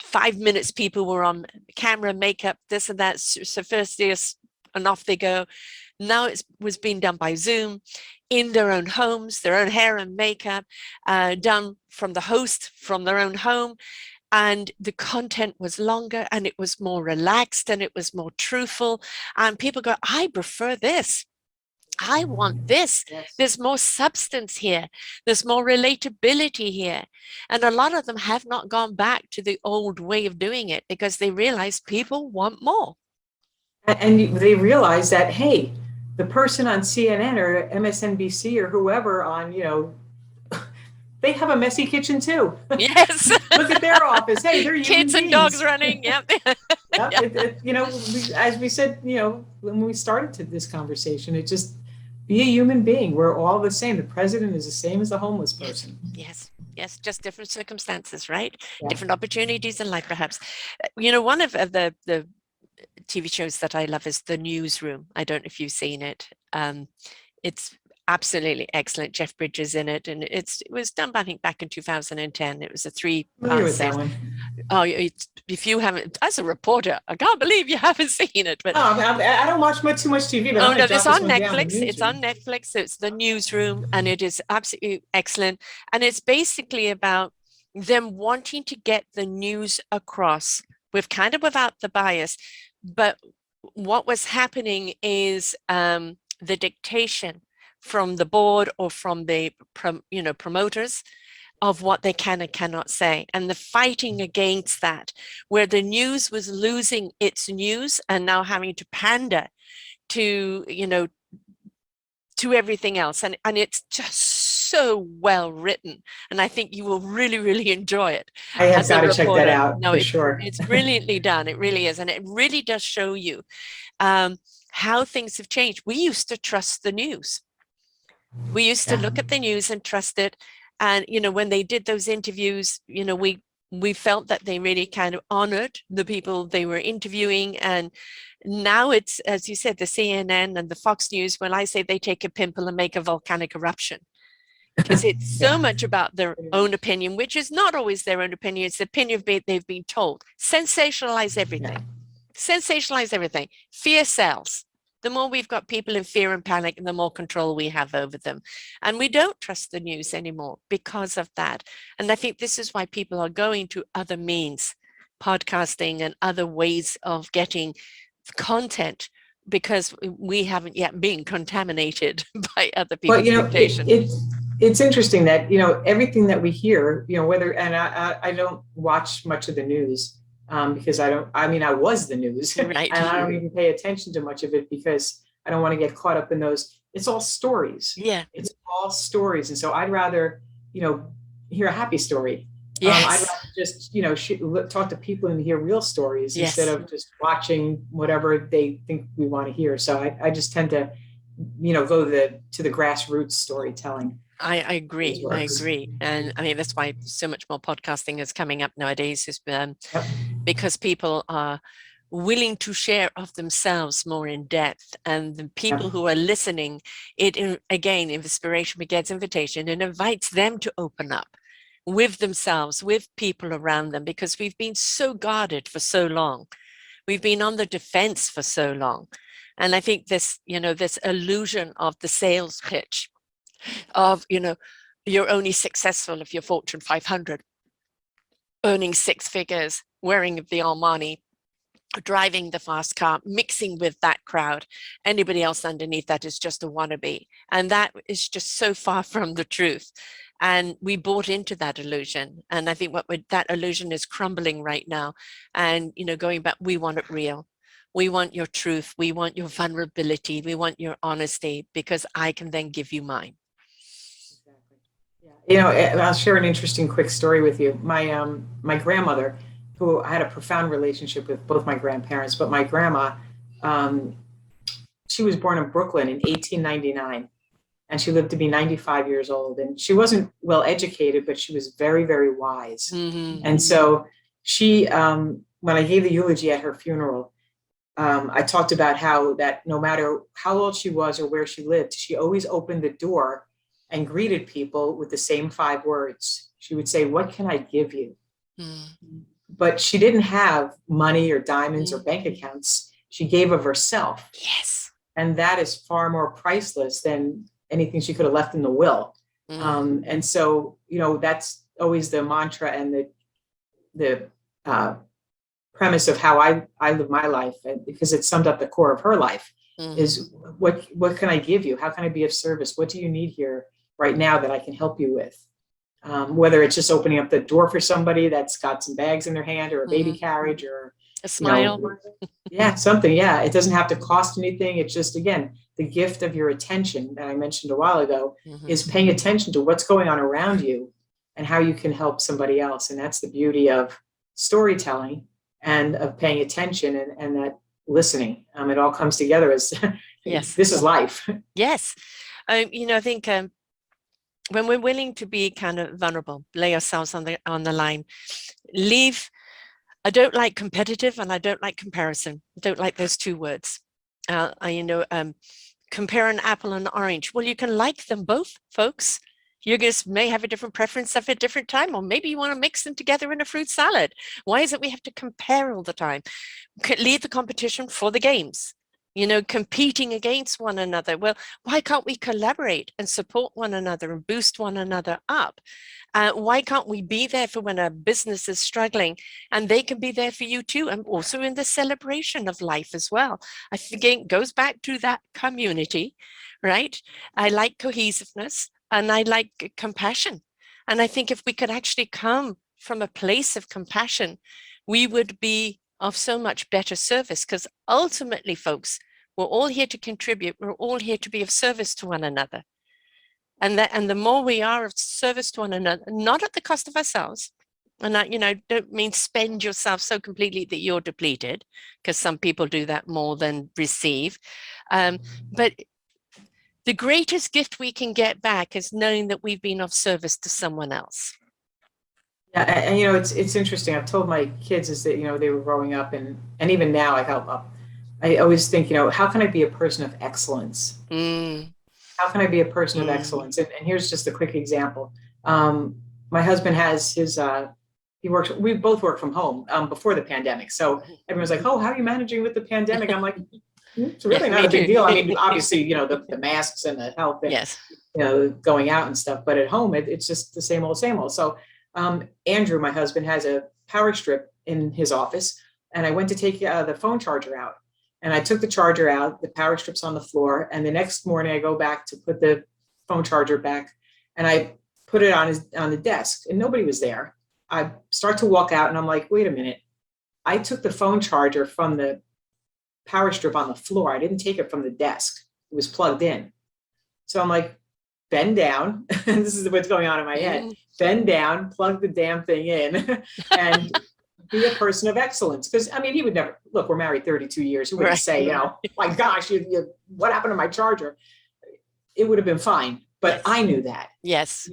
5 minutes people were on camera, makeup, this and that, sophisticated, and off they go. Now it was being done by Zoom, in their own homes, their own hair and makeup, done from the host, from their own home. And the content was longer, and it was more relaxed, and it was more truthful. And people go, I prefer this. I want this. Yes. There's more substance here. There's more relatability here. And a lot of them have not gone back to the old way of doing it, because they realize people want more. And they realize that, hey, the person on CNN or MSNBC or whoever on, they have a messy kitchen too. Yes. Look at their office. Hey, they're kids and dogs running. Yep. Yep. As we said, when we started to this conversation, it just be a human being. We're all the same. The president is the same as the homeless person. Yes. Yes. Just different circumstances, right? Yeah. Different opportunities in life, perhaps. One of the TV shows that I love is The Newsroom. I don't know if you've seen it. It's absolutely excellent. Jeff Bridges in it, and it was done, I think, back in 2010. It was a 3-part series. Oh, if you haven't, as a reporter, I can't believe you haven't seen it. But I don't watch too much TV. But no, it's on Netflix. It's on Netflix. So it's The Newsroom, and it is absolutely excellent. And it's basically about them wanting to get the news across without the bias. But what was happening is the dictation from the board or from the promoters of what they can and cannot say, and the fighting against that, where the news was losing its news and now having to pander to to everything else, and it's just so well written, and I think you will really, really enjoy it. I have got to check that out. No, for sure. It's brilliantly done. It really is, and it really does show you how things have changed. We used to trust the news. We used to look at the news and trust it. And, when they did those interviews, we felt that they really kind of honored the people they were interviewing. And now it's, as you said, the CNN and the Fox News, when I say they take a pimple and make a volcanic eruption, because it's so much about their own opinion, which is not always their own opinion. It's the opinion they've been told. Sensationalize everything. Sensationalize everything. Fear sells. The more we've got people in fear and panic, the more control we have over them. And we don't trust the news anymore because of that. And I think this is why people are going to other means, podcasting and other ways of getting content, because we haven't yet been contaminated by other people's dictation. It's interesting that, everything that we hear, whether, and I don't watch much of the news. Because I was the news, right. And I don't even pay attention to much of it because I don't want to get caught up in those. It's all stories. Yeah. It's all stories. And so I'd rather, hear a happy story. Yes. I'd rather just, talk to people and hear real stories yes. instead of just watching whatever they think we want to hear. So I just tend to, go to the grassroots storytelling. I agree. I agree. And I mean, that's why so much more podcasting is coming up nowadays, is Yep. because people are willing to share of themselves more in depth. And the people who are listening, again, inspiration begets invitation, and invites them to open up with themselves, with people around them, because we've been so guarded for so long. We've been on the defense for so long. And I think this illusion of the sales pitch of, you're only successful if you're Fortune 500, earning six figures, wearing the Armani, driving the fast car, mixing with that crowd. Anybody else underneath that is just a wannabe. And that is just so far from the truth. And we bought into that illusion. And I think that illusion is crumbling right now. And, going back, we want it real. We want your truth. We want your vulnerability. We want your honesty, because I can then give you mine. I'll share an interesting quick story with you. My grandmother, who I had a profound relationship with both my grandparents, but my grandma, she was born in Brooklyn in 1899, and she lived to be 95 years old. And she wasn't well educated, but she was very, very wise. Mm-hmm. And so she, when I gave the eulogy at her funeral, I talked about how that no matter how old she was or where she lived, she always opened the door and greeted people with the same 5 words. She would say, "What can I give you?" Mm. But she didn't have money or diamonds or bank accounts. She gave of herself. Yes. And that is far more priceless than anything she could have left in the will. And so, that's always the mantra and the premise of how I live my life, because it summed up the core of her life. Is what can I give you? How can I be of service? What do you need here right now that I can help you with? Whether it's just opening up the door for somebody that's got some bags in their hand, or a baby carriage, or a smile. Something. Yeah, it doesn't have to cost anything. It's just, again, the gift of your attention that I mentioned a while ago, is paying attention to what's going on around you and how you can help somebody else. And that's the beauty of storytelling and of paying attention and that listening. It all comes together as yes. This is life. Yes. I think when we're willing to be kind of vulnerable, lay ourselves on the line, I don't like competitive, and I don't like comparison. I don't like those two words. Compare an apple and an orange. Well, you can like them both, folks. You just may have a different preference at a different time, or maybe you want to mix them together in a fruit salad. Why is it we have to compare all the time? Leave the competition for the games. Competing against one another. Well, why can't we collaborate and support one another and boost one another up? Why can't we be there for when a business is struggling, and they can be there for you too, and also in the celebration of life as well? I think it goes back to that community, right? I like cohesiveness, and I like compassion. And I think if we could actually come from a place of compassion, we would be of so much better service, because ultimately, folks, we're all here to contribute. We're all here to be of service to one another. And the more we are of service to one another, not at the cost of ourselves, and I, don't mean spend yourself so completely that you're depleted, because some people do that more than receive. But the greatest gift we can get back is knowing that we've been of service to someone else. Yeah, and it's interesting. I've told my kids is that they were growing up, and even now I help up. I always think, how can I be a person of excellence? How can I be a person of excellence? And here's just a quick example. My husband has his we both work from home before the pandemic. So everyone's like, "Oh, how are you managing with the pandemic?" I'm like, it's really not a big deal. I mean, obviously, the masks and the health and yes. Going out and stuff, but at home it's just the same old, same old. So Andrew, my husband, has a power strip in his office, and I went to take the phone charger out. And I took the charger out, the power strip's on the floor. And the next morning I go back to put the phone charger back, and I put it on the desk, and nobody was there. I start to walk out, and I'm like, wait a minute. I took the phone charger from the power strip on the floor. I didn't take it from the desk. It was plugged in. So I'm like, bend down. This is what's going on in my head. Bend down, plug the damn thing in, and be a person of excellence. Because I mean, he would never look. We're married 32 years. He wouldn't Right. say, my gosh, what happened to my charger? It would have been fine. But Yes. I knew that. Yes.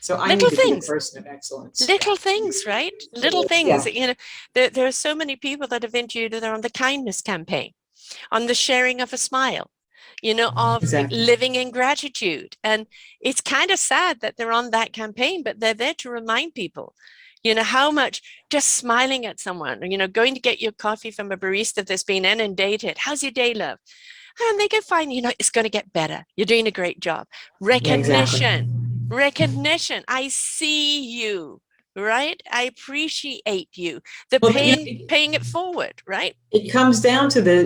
So I Little need to be a things. person of excellence. Little things, right? Little things. Yeah. There are so many people that have interviewed that are on the kindness campaign, on the sharing of a smile, of Exactly. living in gratitude. And it's kind of sad that they're on that campaign, but they're there to remind people, how much just smiling at someone, going to get your coffee from a barista that's been inundated. How's your day, love? And they can find, it's going to get better. You're doing a great job. Recognition, recognition. I see you, right? I appreciate you. The Well, paying it forward, right? it comes down to the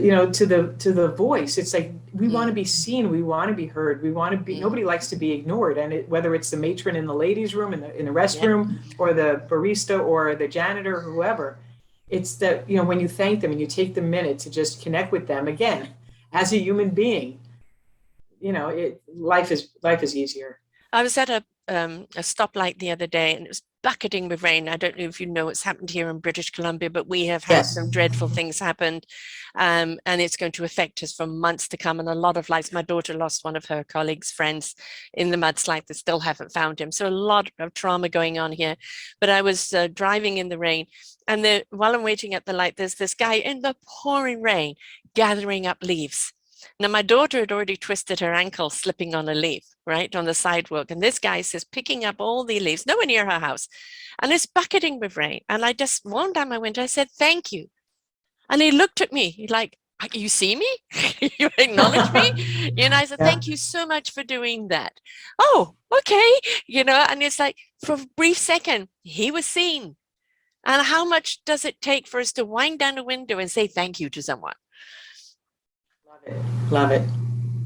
to the voice. It's like we want to be seen, we want to be heard, we want to be. Nobody likes to be ignored, and whether it's the matron in the ladies' room, in the restroom, or the barista, or the janitor, or whoever, it's that when you thank them and you take the minute to just connect with them again as a human being, life is easier. I was at a stoplight the other day, and it was bucketing with rain. I don't know if you know what's happened here in British Columbia, but we have had some dreadful things happen, and it's going to affect us for months to come. And a lot of lives. My daughter lost one of her colleagues' friends in the mudslide. They still haven't found him. So a lot of trauma going on here. But I was driving in the rain, and while I'm waiting at the light, there's this guy in the pouring rain gathering up leaves. Now, my daughter had already twisted her ankle slipping on a leaf, right, on the sidewalk. And this guy says, picking up all the leaves, nowhere near her house. And it's bucketing with rain. And I just rolled down my window. I said, thank you. And he looked at me like, you see me? You acknowledge me? I said, thank you so much for doing that. Oh, okay. And it's like, for a brief second, he was seen. And how much does it take for us to wind down a window and say thank you to someone? Love it.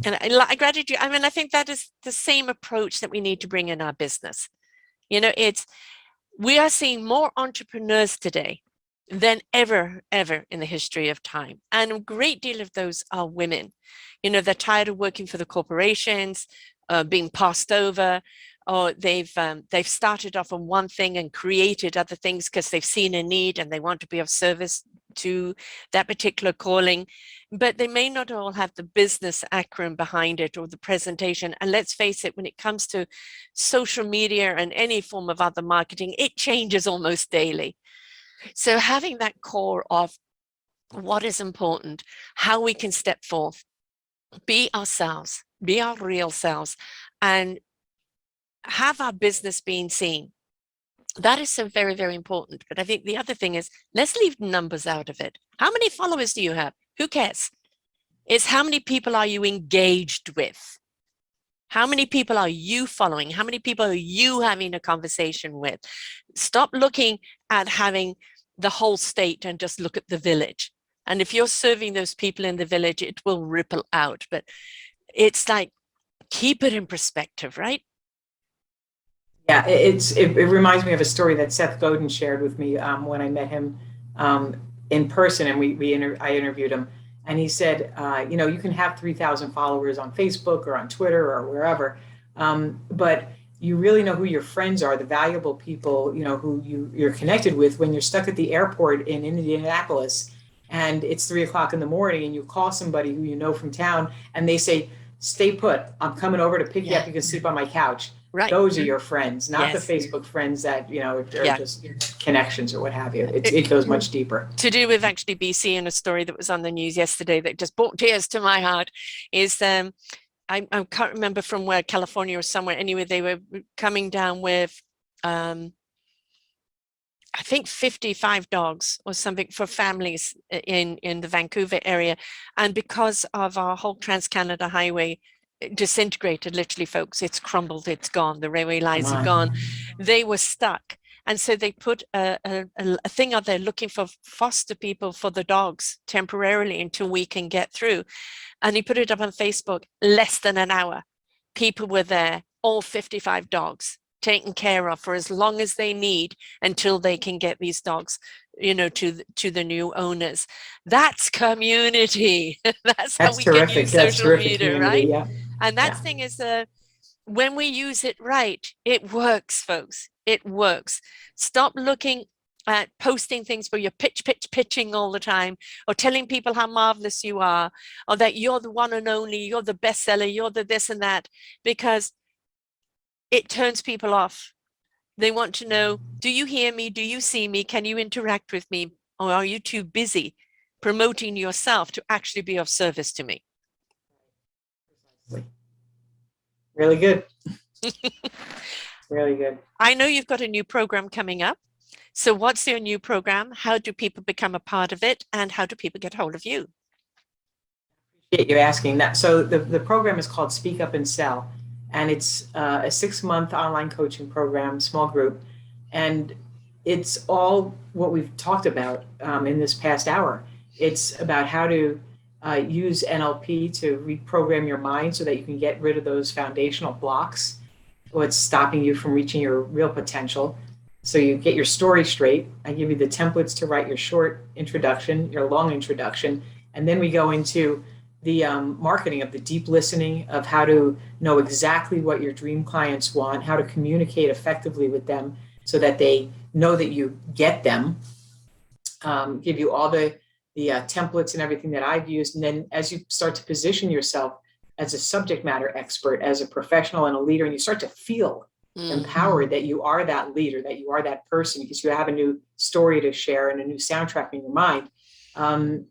And I gratitude. I mean, I think that is the same approach that we need to bring in our business. We are seeing more entrepreneurs today than ever in the history of time. And a great deal of those are women. They're tired of working for the corporations, being passed over, or they've started off on one thing and created other things because they've seen a need and they want to be of service to that particular calling, but they may not all have the business acumen behind it or the presentation. And let's face it, when it comes to social media and any form of other marketing, it changes almost daily. So having that core of what is important, how we can step forth, be ourselves, be our real selves, and have our business being seen. That is so very, very important. But I think the other thing is, let's leave numbers out of it. How many followers do you have? Who cares? It's how many people are you engaged with? How many people are you following? How many people are you having a conversation with? Stop looking at having the whole state and just look at the village. And if you're serving those people in the village, it will ripple out. But it's like, keep it in perspective, right? Yeah, it reminds me of a story that Seth Godin shared with me when I met him in person, and I interviewed him, and he said, you can have 3,000 followers on Facebook or on Twitter or wherever, but you really know who your friends are, the valuable people, who you're connected with when you're stuck at the airport in Indianapolis, and it's 3:00 in the morning, and you call somebody who you know from town, and they say, "Stay put. I'm coming over to pick you up. You can sleep on my couch." Right. Those are your friends, not the Facebook friends that, are just connections or what have you. It goes much deeper. To do with actually BC, and a story that was on the news yesterday that just brought tears to my heart is I can't remember from where, California or somewhere. Anyway, they were coming down with, I think 55 dogs or something for families in the Vancouver area. And because of our whole Trans-Canada Highway disintegrated, literally, folks, it's crumbled, it's gone, the railway lines are gone, they were stuck. And so they put a thing out there looking for foster people for the dogs temporarily until we can get through. And he put it up on Facebook. Less than an hour, people were there, all 55 dogs taken care of for as long as they need until they can get these dogs, to the new owners. That's community. That's how we terrific. can use social media, right? Yeah. And that thing is, when we use it right, it works, folks. It works. Stop looking posting things where you're pitching all the time, or telling people how marvelous you are, or that you're the one and only, you're the bestseller, you're the this and that, because it turns people off. They want to know, do you hear me? Do you see me? Can you interact with me? Or are you too busy promoting yourself to actually be of service to me? Really good. Really good. I know you've got a new program coming up. So what's your new program? How do people become a part of it? And how do people get hold of you? Appreciate you asking that. So the program is called Speak Up and Sell, and it's a 6-month online coaching program, small group. And it's all what we've talked about in this past hour. It's about how to use NLP to reprogram your mind so that you can get rid of those foundational blocks, what's stopping you from reaching your real potential. So you get your story straight. I give you the templates to write your short introduction, your long introduction, and then we go into the marketing of the deep listening of how to know exactly what your dream clients want, how to communicate effectively with them so that they know that you get them, give you all the templates and everything that I've used. And then as you start to position yourself as a subject matter expert, as a professional and a leader, and you start to feel empowered that you are that leader, that you are that person, because you have a new story to share and a new soundtrack in your mind.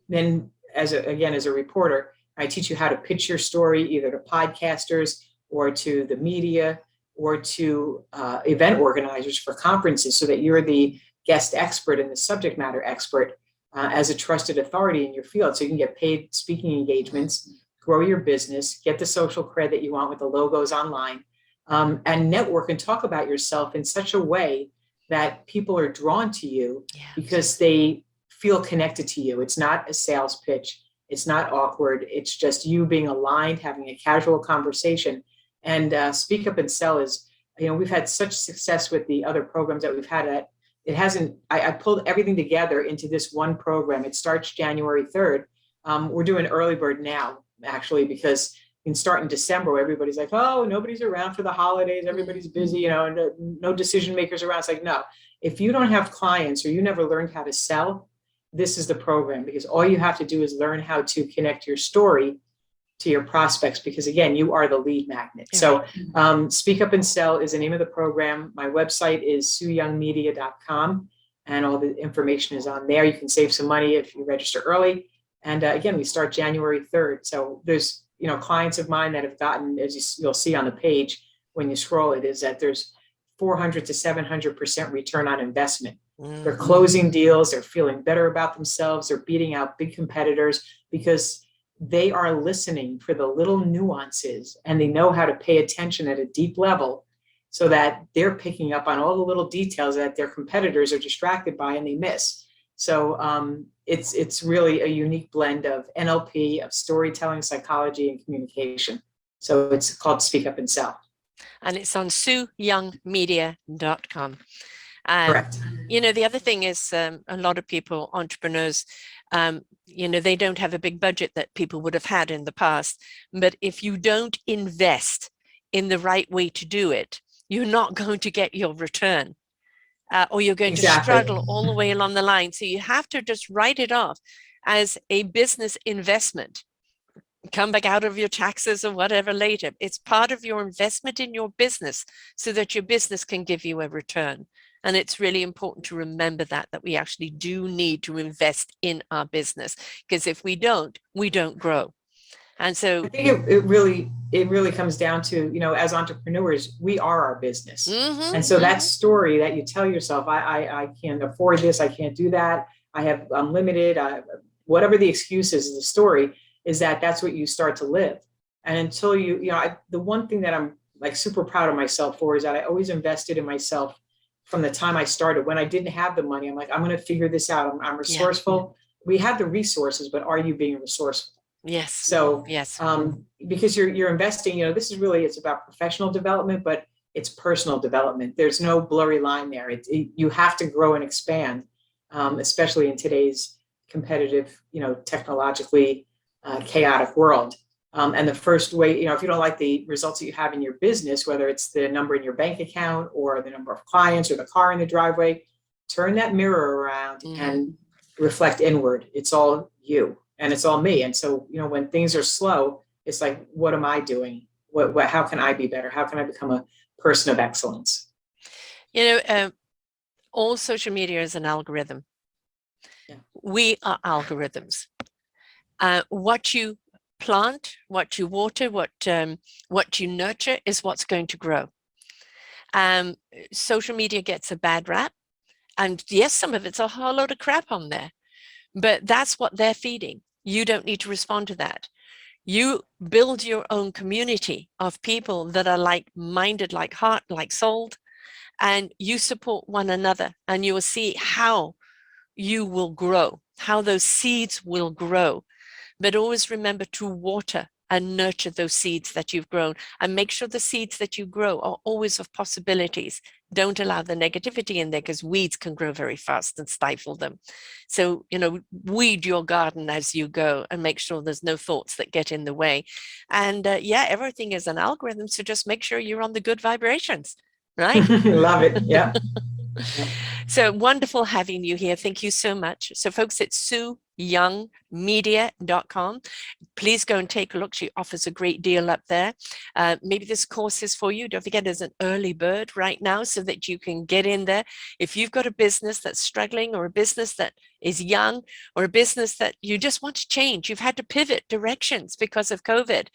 Then as a reporter, I teach you how to pitch your story either to podcasters or to the media or to event organizers for conferences, so that you're the guest expert and the subject matter expert as a trusted authority in your field. So you can get paid speaking engagements, grow your business, get the social cred that you want with the logos online, and network and talk about yourself in such a way that people are drawn to you because they feel connected to you. It's not a sales pitch. It's not awkward. It's just you being aligned, having a casual conversation. And Speak Up and Sell is, we've had such success with the other programs that we've had at, it hasn't, I pulled everything together into this one program. It starts January 3rd. We're doing early bird now, actually, because you can start in December where everybody's like, oh, nobody's around for the holidays. Everybody's busy, and no decision makers around. It's like, no, if you don't have clients or you never learned how to sell, this is the program, because all you have to do is learn how to connect your story to your prospects, because again, you are the lead magnet. So Speak Up and Sell is the name of the program. My website is sueyoungmedia.com, and all the information is on there. You can save some money if you register early. And again, we start January 3rd. So there's, clients of mine that have gotten, as you'll see on the page when you scroll it, is that there's 400 to 700% return on investment. They're closing deals. They're feeling better about themselves. They're beating out big competitors because they are listening for the little nuances, and they know how to pay attention at a deep level so that they're picking up on all the little details that their competitors are distracted by and they miss. So it's really a unique blend of NLP, of storytelling, psychology, and communication. So it's called Speak Up and Sell. And it's on sueyoungmedia.com. Correct. The other thing is a lot of people, entrepreneurs, they don't have a big budget that people would have had in the past. But if you don't invest in the right way to do it, you're not going to get your return. Or you're going to struggle all the way along the line. So you have to just write it off as a business investment. Come back out of your taxes or whatever later. It's part of your investment in your business so that your business can give you a return. And it's really important to remember that we actually do need to invest in our business, because if we don't grow. And so I think it really comes down to, as entrepreneurs, we are our business. And so that story that you tell yourself, I can't afford this, I can't do that, I'm limited, whatever the excuse is, the story is that's what you start to live. And until the one thing that I'm like super proud of myself for is that I always invested in myself from the time I started. When I didn't have the money, I'm like, I'm going to figure this out. I'm resourceful. We have the resources, but are you being resourceful? Yes. So, yes. Because you're investing, this is really, it's about professional development, but it's personal development. There's no blurry line there. You have to grow and expand, especially in today's competitive, technologically chaotic world. And the first way, if you don't like the results that you have in your business, whether it's the number in your bank account or the number of clients or the car in the driveway, turn that mirror around and reflect inward. It's all you and it's all me. And so, when things are slow, it's like, what am I doing? How can I be better? How can I become a person of excellence? All social media is an algorithm. Yeah. We are algorithms. What you plant, what you water, what you nurture is what's going to grow. Social media gets a bad rap, and yes, some of it's a whole load of crap on there, but that's what they're feeding. You don't need to respond to that. You build your own community of people that are like-minded, like heart, like souled, and you support one another, and you will see how you will grow, how those seeds will grow. But always remember to water and nurture those seeds that you've grown, and make sure the seeds that you grow are always of possibilities. Don't allow the negativity in there, because weeds can grow very fast and stifle them. So, weed your garden as you go, and make sure there's no thoughts that get in the way. And everything is an algorithm. So just make sure you're on the good vibrations, right? Love it. Yeah. So wonderful having you here. Thank you so much. So folks, it's SueYoungMedia.com. Please go and take a look. She offers a great deal up there. Maybe this course is for you. Don't forget, there's an early bird right now so that you can get in there. If you've got a business that's struggling, or a business that is young, or a business that you just want to change, you've had to pivot directions because of COVID,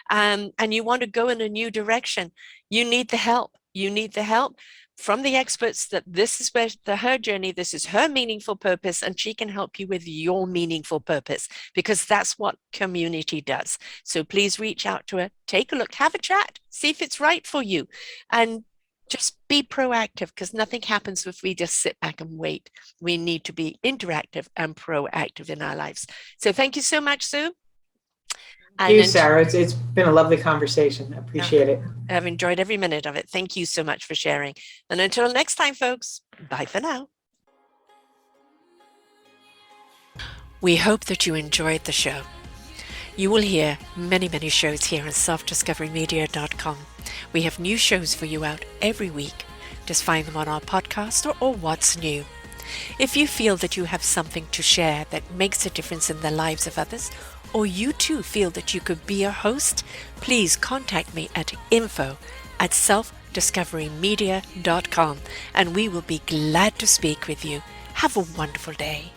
and you want to go in a new direction, you need the help. You need the help from the experts that this is her journey, this is her meaningful purpose, and she can help you with your meaningful purpose, because that's what community does. So please reach out to her, take a look, have a chat, see if it's right for you, and just be proactive, because nothing happens if we just sit back and wait. We need to be interactive and proactive in our lives. So thank you so much, Sue. Thank you, Sarah. It's been a lovely conversation. I appreciate it. I've enjoyed every minute of it. Thank you so much for sharing. And until next time, folks, bye for now. We hope that you enjoyed the show. You will hear many, many shows here on selfdiscoverymedia.com. We have new shows for you out every week. Just find them on our podcast or What's New. If you feel that you have something to share that makes a difference in the lives of others, or you too feel that you could be a host, please contact me at info@selfdiscoverymedia.com, and we will be glad to speak with you. Have a wonderful day.